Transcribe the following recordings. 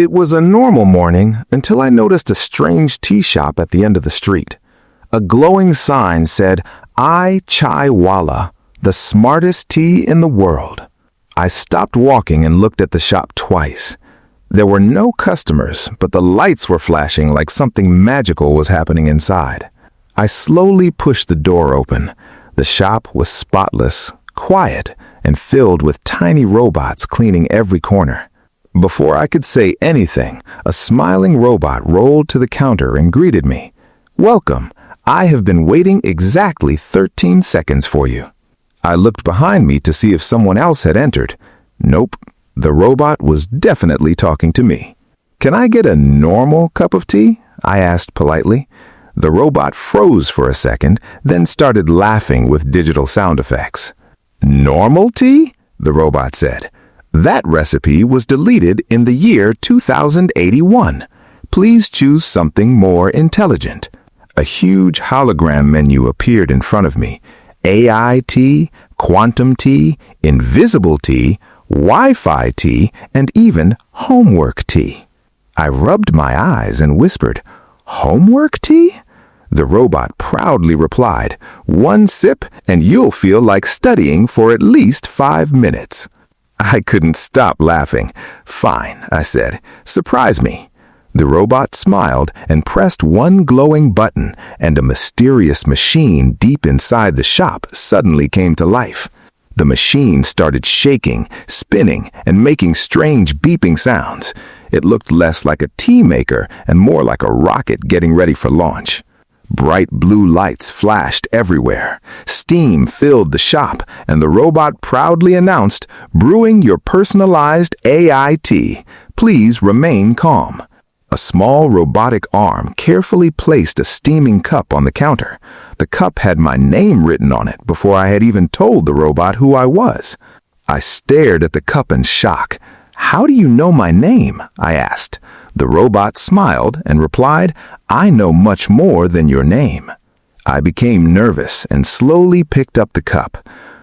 It was a normal morning until I noticed a strange tea shop at the end of the street. A glowing sign said, "I Chai Wala, the smartest tea in the world." I stopped walking and looked at the shop twice. There were no customers, but the lights were flashing like something magical was happening inside. I slowly pushed the door open. The shop was spotless, quiet, and filled with tiny robots cleaning every corner. Before I could say anything, a smiling robot rolled to the counter and greeted me. "Welcome. I have been waiting exactly 13 seconds for you." I looked behind me to see if someone else had entered. Nope, the robot was definitely talking to me. "Can I get a normal cup of tea?" I asked politely. The robot froze for a second, then started laughing with digital sound effects. "Normal tea?" the robot said. "That recipe was deleted in the year 2081. Please choose something more intelligent." A huge hologram menu appeared in front of me. AI tea, quantum tea, invisible tea, Wi-Fi tea, and even homework tea. I rubbed my eyes and whispered, "Homework tea?" The robot proudly replied, "One sip and you'll feel like studying for at least 5 minutes." I couldn't stop laughing. "Fine," I said. "Surprise me." The robot smiled and pressed one glowing button, and a mysterious machine deep inside the shop suddenly came to life. The machine started shaking, spinning, and making strange beeping sounds. It looked less like a tea maker and more like a rocket getting ready for launch. Bright blue lights flashed everywhere. Steam filled the shop, and the robot proudly announced, "Brewing your personalized AI tea. Please remain calm." A small robotic arm carefully placed a steaming cup on the counter. The cup had my name written on it before I had even told the robot who I was. I stared at the cup in shock. "How do you know my name?" I asked. The robot smiled and replied, "I know much more than your name." I became nervous and slowly picked up the cup.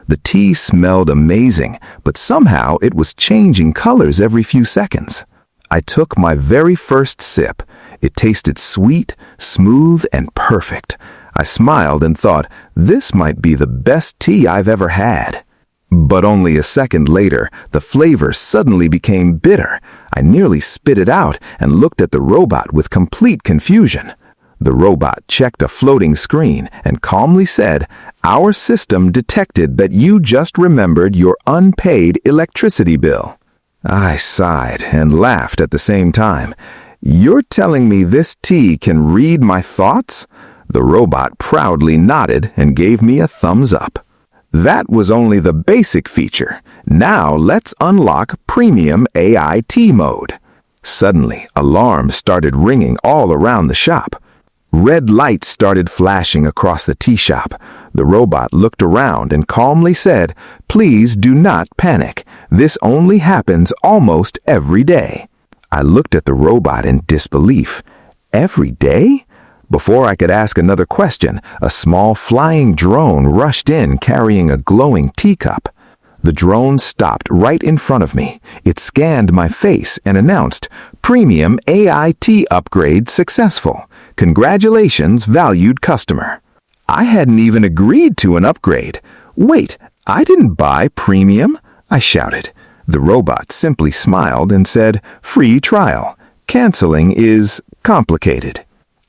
The tea smelled amazing, but somehow it was changing colors every few seconds. I took my very first sip. It tasted sweet, smooth, and perfect. I smiled and thought, this might be the best tea I've ever had. But only a second later, the flavor suddenly became bitter. I nearly spit it out and looked at the robot with complete confusion. The robot checked a floating screen and calmly said, "Our system detected that you just remembered your unpaid electricity bill." I sighed and laughed at the same time. "You're telling me this tea can read my thoughts?" The robot proudly nodded and gave me a thumbs up. That was only the basic feature. Now let's unlock Premium AI Tea mode. Suddenly, alarms started ringing all around the shop. Red lights started flashing across the tea shop. The robot looked around and calmly said, "Please do not panic. This only happens almost every day." I looked at the robot in disbelief. Every day? Before I could ask another question, a small flying drone rushed in carrying a glowing teacup. The drone stopped right in front of me. It scanned my face and announced, "Premium AI tea upgrade successful. Congratulations, valued customer." I hadn't even agreed to an upgrade. "Wait, I didn't buy premium," I shouted. The robot simply smiled and said, "Free trial. Canceling is complicated."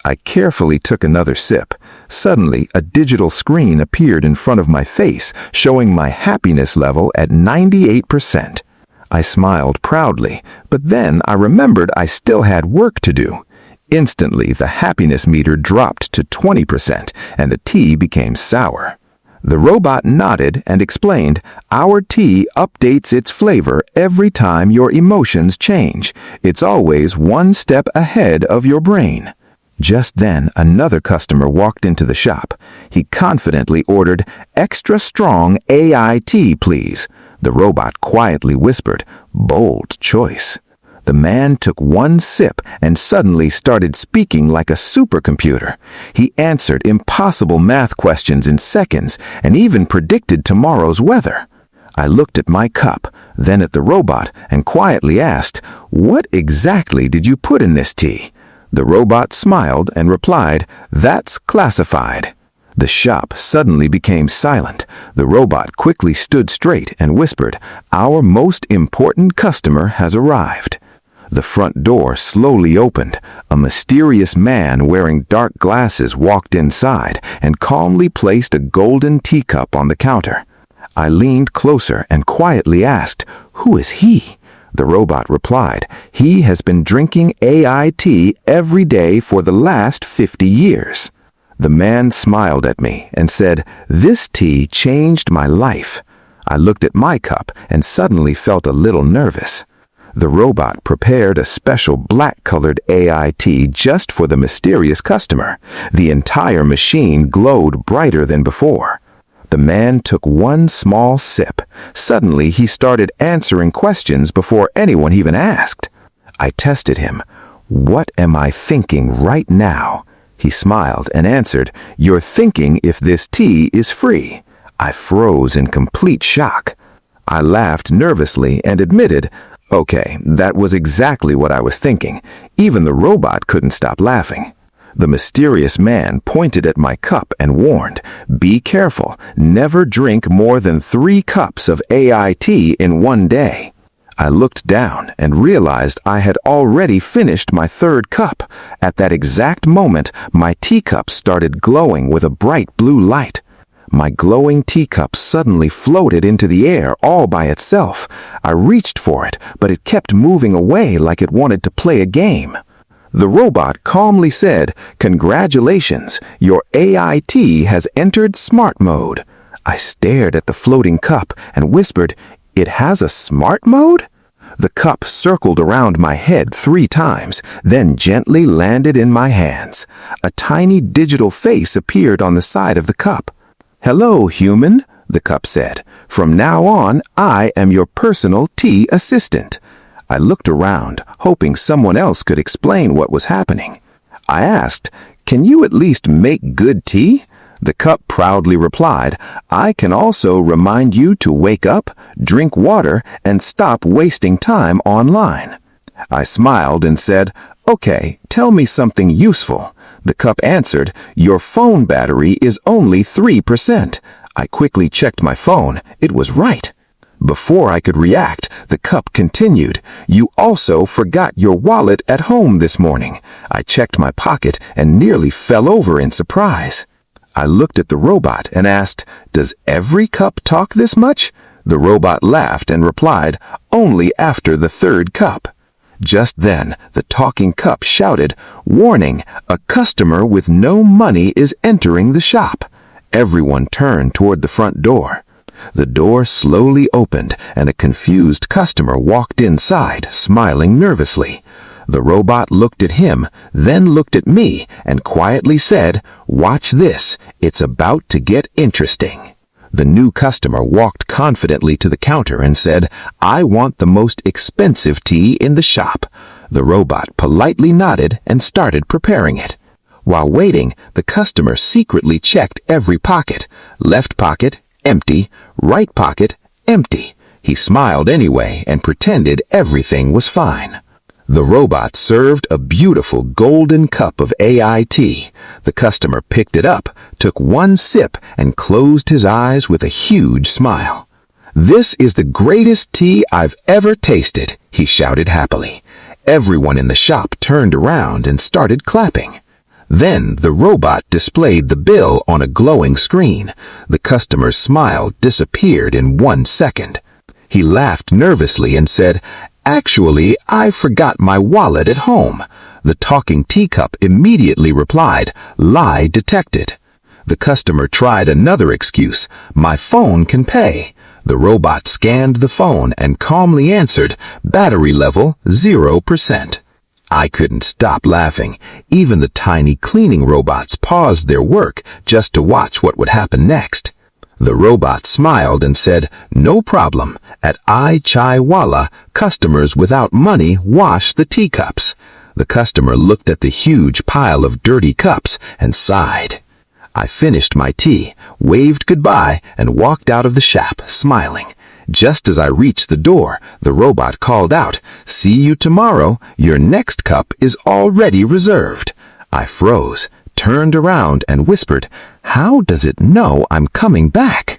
I carefully took another sip. Suddenly, a digital screen appeared in front of my face, showing my happiness level at 98%. I smiled proudly, but then I remembered I still had work to do. Instantly, the happiness meter dropped to 20%, and the tea became sour. The robot nodded and explained, "Our tea updates its flavor every time your emotions change. It's always one step ahead of your brain." Just then, another customer walked into the shop. He confidently ordered, "Extra strong AI tea, please." The robot quietly whispered, "Bold choice." The man took one sip and suddenly started speaking like a supercomputer. He answered impossible math questions in seconds and even predicted tomorrow's weather. I looked at my cup, then at the robot, and quietly asked, "What exactly did you put in this tea?" The robot smiled and replied, "That's classified." The shop suddenly became silent. The robot quickly stood straight and whispered, "Our most important customer has arrived." The front door slowly opened. A mysterious man wearing dark glasses walked inside and calmly placed a golden teacup on the counter. I leaned closer and quietly asked, "Who is he?" The robot replied, "He has been drinking AI tea every day for the last 50 years. The man smiled at me and said, "This tea changed my life." I looked at my cup and suddenly felt a little nervous. The robot prepared a special black-colored AI tea just for the mysterious customer. The entire machine glowed brighter than before. The man took one small sip. Suddenly, he started answering questions before anyone even asked. I tested him. "What am I thinking right now?" He smiled and answered, "You're thinking if this tea is free." I froze in complete shock. I laughed nervously and admitted, "Okay, that was exactly what I was thinking." Even the robot couldn't stop laughing. The mysterious man pointed at my cup and warned, "Be careful, never drink more than 3 cups of AI tea in one day." I looked down and realized I had already finished my 3rd cup. At that exact moment, my teacup started glowing with a bright blue light. My glowing teacup suddenly floated into the air all by itself. I reached for it, but it kept moving away like it wanted to play a game. The robot calmly said, "Congratulations, your AI tea has entered smart mode." I stared at the floating cup and whispered, "It has a smart mode?" The cup circled around my head 3 times, then gently landed in my hands. A tiny digital face appeared on the side of the cup. "Hello, human," the cup said. "From now on, I am your personal tea assistant." I looked around, hoping someone else could explain what was happening. I asked, "Can you at least make good tea?" The cup proudly replied, "I can also remind you to wake up, drink water, and stop wasting time online." I smiled and said, "Okay, tell me something useful." The cup answered, "Your phone battery is only 3%. I quickly checked my phone. It was right. Before I could react, the cup continued, "You also forgot your wallet at home this morning." I checked my pocket and nearly fell over in surprise. I looked at the robot and asked, "Does every cup talk this much?" The robot laughed and replied, "Only after the 3rd cup." Just then, the talking cup shouted, "Warning, a customer with no money is entering the shop." Everyone turned toward the front door. The door slowly opened and a confused customer walked inside, smiling nervously. The robot looked at him, then looked at me, and quietly said, "Watch this, it's about to get interesting." The new customer walked confidently to the counter and said, "I want the most expensive tea in the shop." The robot politely nodded and started preparing it. While waiting, the customer secretly checked every pocket. Left pocket, empty. Right pocket, empty. He smiled anyway and pretended everything was fine. The robot served a beautiful golden cup of AI tea. The customer picked it up, took one sip, and closed his eyes with a huge smile. "This is the greatest tea I've ever tasted," he shouted happily. Everyone in the shop turned around and started clapping. Then the robot displayed the bill on a glowing screen. The customer's smile disappeared in 1 second. He laughed nervously and said, "Actually, I forgot my wallet at home." The talking teacup immediately replied, "Lie detected." The customer tried another excuse, "My phone can pay." The robot scanned the phone and calmly answered, "Battery level 0%. I couldn't stop laughing. Even the tiny cleaning robots paused their work just to watch what would happen next. The robot smiled and said, "No problem. At I Chai Walla, customers without money wash the teacups." The customer looked at the huge pile of dirty cups and sighed. I finished my tea, waved goodbye, and walked out of the shop, smiling. Just as I reached the door, the robot called out, "See you tomorrow. Your next cup is already reserved." I froze, turned around, and whispered, "How does it know I'm coming back?"